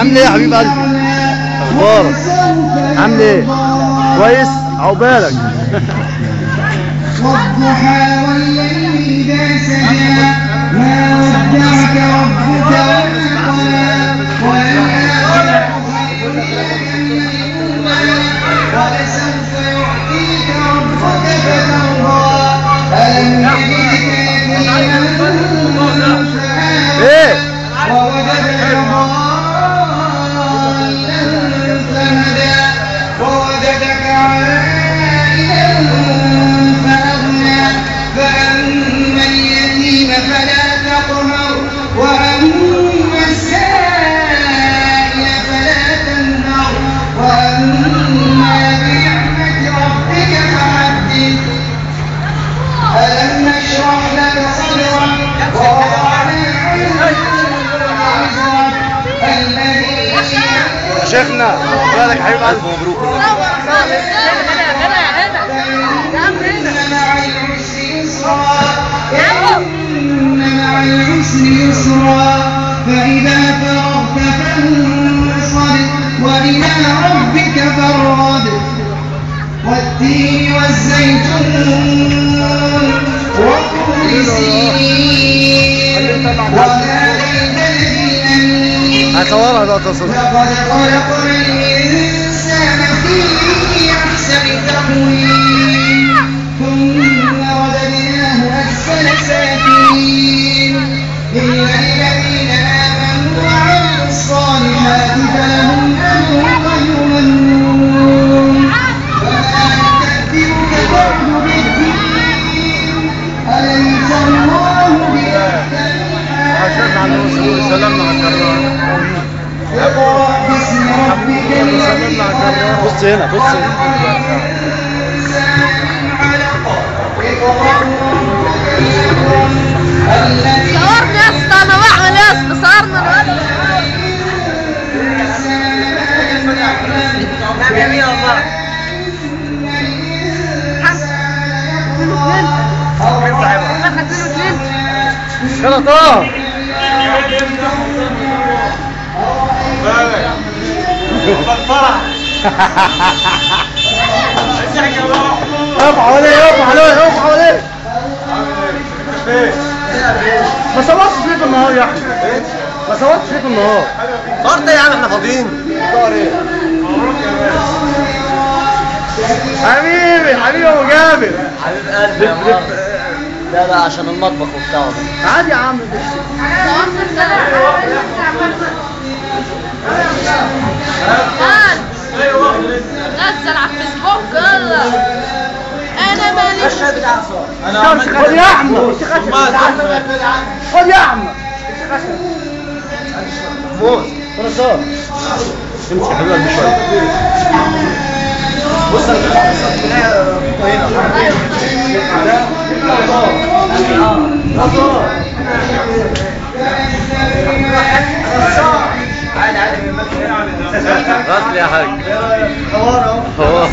عامل ايه يا حبيب قلبي؟ اخبارك؟ عامل ايه؟ كويس؟ عقبالك. والضحى والليل إذا سجى ما ودعك ربك ولسوف يعطيك ربك فترضى ألم يجدك يتيما فآوى ووجدك ضالا فهدى ووجدك عائلا فأغنى فأما اليتيم فلا تقهر وأما السائل فلا تنهر وأما بنعمة ربك فحدث ألم نشرح لك صدرك ووضعنا عنك وزرك الذي شيخنا بالك حبيب قلبي. مبروك. إن مع العسر يسرا إن مع العسر يسرا فإذا فرغت فانصب وإلى ربك فارغب والتين والزيتون وطور سينين وهذا البلد الأمين هصورها بقى تصور. لقد خلقنا الإنسان في أحسن تقويم ثم رددناه أسفل سافلين إلا الذين آمنوا وعملوا الصالحات فلهم أجر غير ممنون فما يكذبك بعد بالدين أليس الله بأحسن اقرأ باسم ربك الذي خلق بص هنا بص هنا. صورني يا اسطى انا بعمل ايه؟ صورنا غلطان. اقف حواليه اقف حواليه اقف حواليه. ما صورتش فيك النهار يا احمد. ما صورتش فيك النهار. صورت ايه يا عم احنا فاضيين. صور ايه؟ حبيبي حبيبي ابو جابر. حبيب قلبي يا مار. لا لا عشان المطبخ وبتاعه. عادي يا عم. نزل على الفيسبوك يلا انا ماليش. خد يا احمد. خد يا احمد. فوز خلاص امسك يا حبيبي شويه. بص عادي عادي غسل يا حاج. هو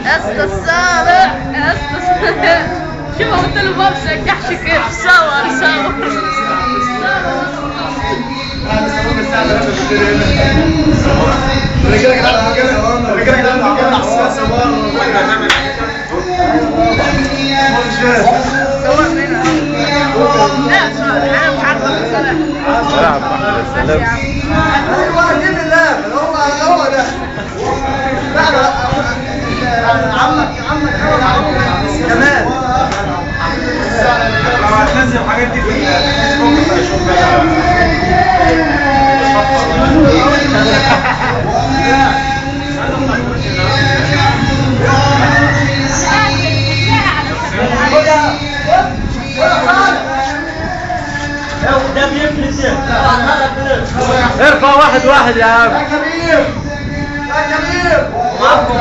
اسطى الصابع شوف قلت له ما بشجعش كيف صور كمان هتنزل الحاجات دي في الفيسبوك هشوف ارفع واحد واحد يا عم. يا كبير يا كبير معكم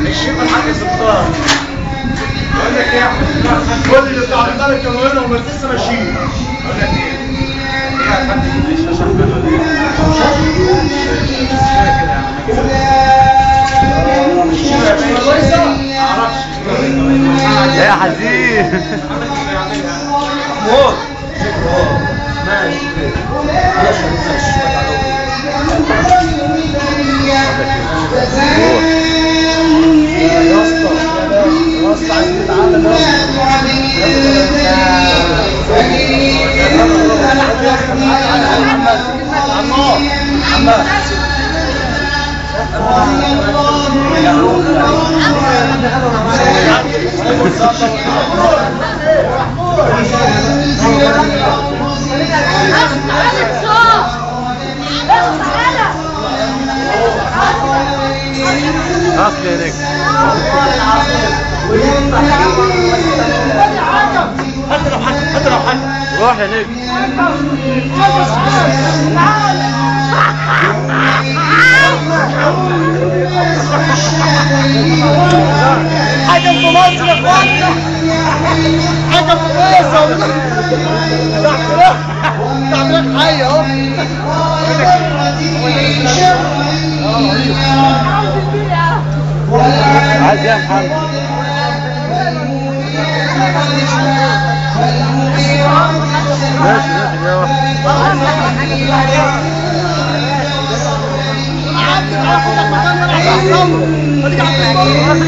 الشيف الحاج سلطان. بقول لك ايه يا احمد؟ كل اللي بتاع البلد كانوا هنا وبس لسه ماشيين. بقول لك ايه؟ ايه هتحدد الشاشه ولا ايه؟ يا حزين. مهور ماشي يا اسطى عايزين نتعلم اصلي هناك حتى لو حد روح هناك حاجة في مصر يا اخوانا حاجة في مصر تعملك حي اهو عايز يا محمد ماشي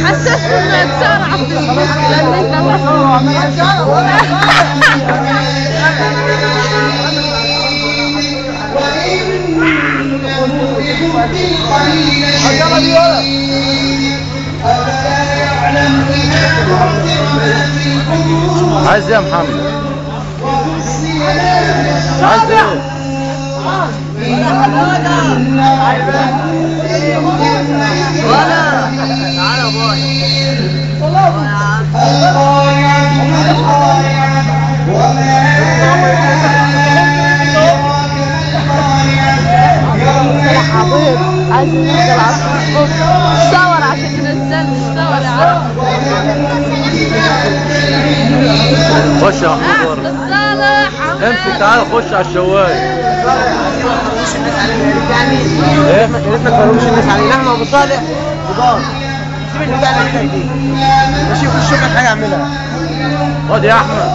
حسيت انك تسارع في الصبح لان عايز يا محمد عايز ايه تعالى باي عايز ننزل على الصوت صور عشان تنزلني صور يا عم خش يا محمود امسك تعالى خش على الشوايه يا ريتنا كروش الناس علينا احنا ابو صالح خضار سيب البتاع اللي دي ماشي خش شوف لك حاجه اعملها خد يا احمد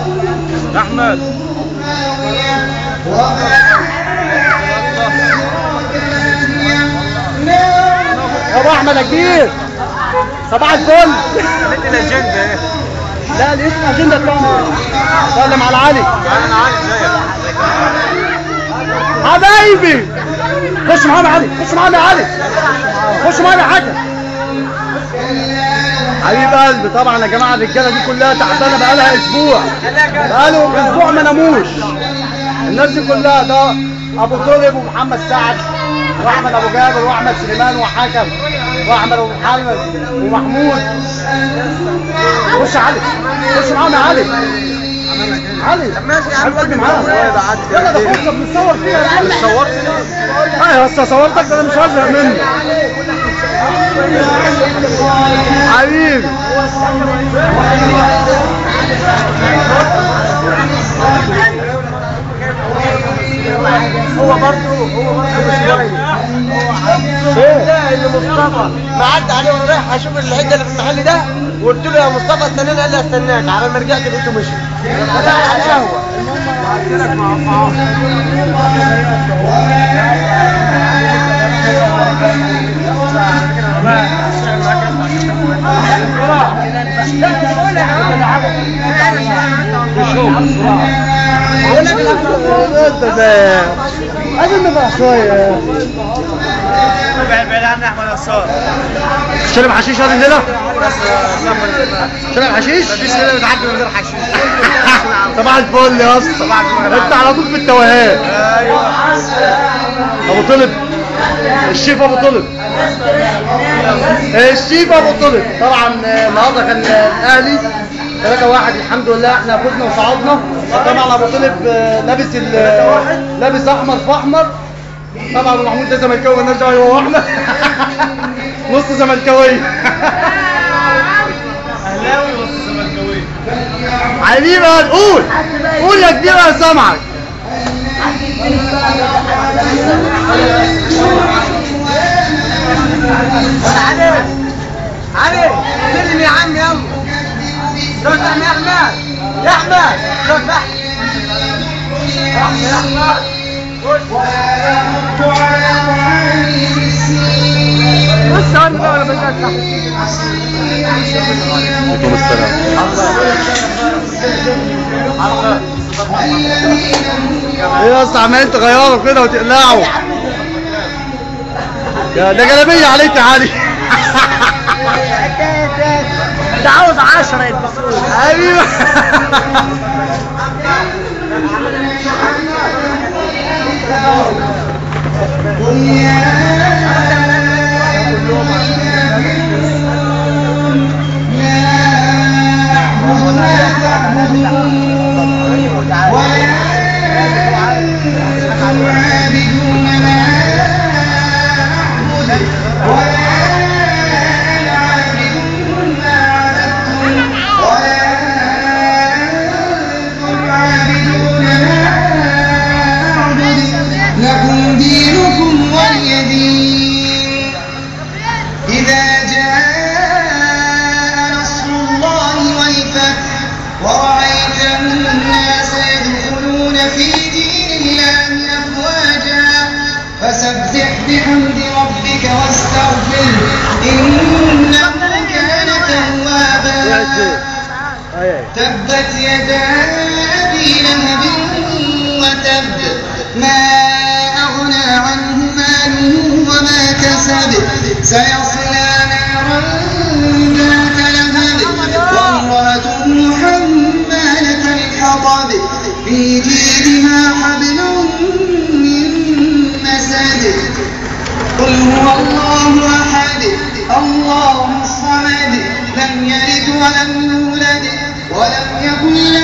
احمد يا ابو احمد يا كبير صباح الفل خليت الاجنده ايه لا دي اسمها اجنده ثانيه سلم على علي انا عارف زيك حبايبي خش معانا علي خش معانا علي خش معانا حاجه حبيب قلبي. طبعا يا جماعه الرجاله دي كلها تعبانه بقالها اسبوع بقالهم اسبوع ما ناموش الناس دي كلها ده ابو طالب ومحمد سعد واحمد ابو جابر واحمد سليمان وحكم واحمد ابو محمد ومحمود. خش علي خش معانا علي علي ماشي يا عم قلبي معانا يلا ده فرصه بنصور فيها مش صورت ليه؟ ايوه بس صورتك انا مش هزهق منك حبيبي. هو برضه شويه اللي مصطفى معدي عليه وانا رايح اشوف الحته اللي في المحل ده وقلت له يا مصطفى استناني قال لي استناك على ما رجعت لقيته مشي طلع على القهوه قلت لك مع عايزين نفرح شويه. بعيد عني احمد نصار شرب حشيش هذا هنا؟ شرب حشيش؟ مفيش هنا بتعدي من غير حشيش. صباح الفل يا اسطى. صباح الفل. انت على طول في التوهان. ايوه ابو طالب الشيف ابو طالب الشيف ابو طالب. طبعا النهارده كان الاهلي 3-1 الحمد لله احنا فزنا وصعدنا. طبعا ابو طالب لابس احمر في احمر. طبعا محمود ده زملكاوي مالناش دعوه هو احنا نص زملكاوي اهلاوي وسط زملكاوي. حبيبي قول يا كبير انا سامعك. علي سلم يا عم يلا. شوف يا احمد يا احمد شوف بص هون بقى ولا بجد عليكم السلام. ايه يا اسطى عمالين تغيروا كده وتقلعوا؟ ده جلابيه عليك يا علي. ده عاوز 10 يلبسوه. ايوه. لكم دينكم ولي دين. إذا جاء نصر الله والفتح ورأيت الناس يدخلون في دين الله أفواجا فسبح بحمد ربك واستغفره إنه كان توابا. تبت يدا أبي لهب وتب ما أغنى عنه ماله وما كسب سيصلى نارا ذات لهب وامرأته حمالة الحطب في جيدها حبل من مسد. قل هو الله أحد الله الصمد لم يلد ولم يولد ولم يكن له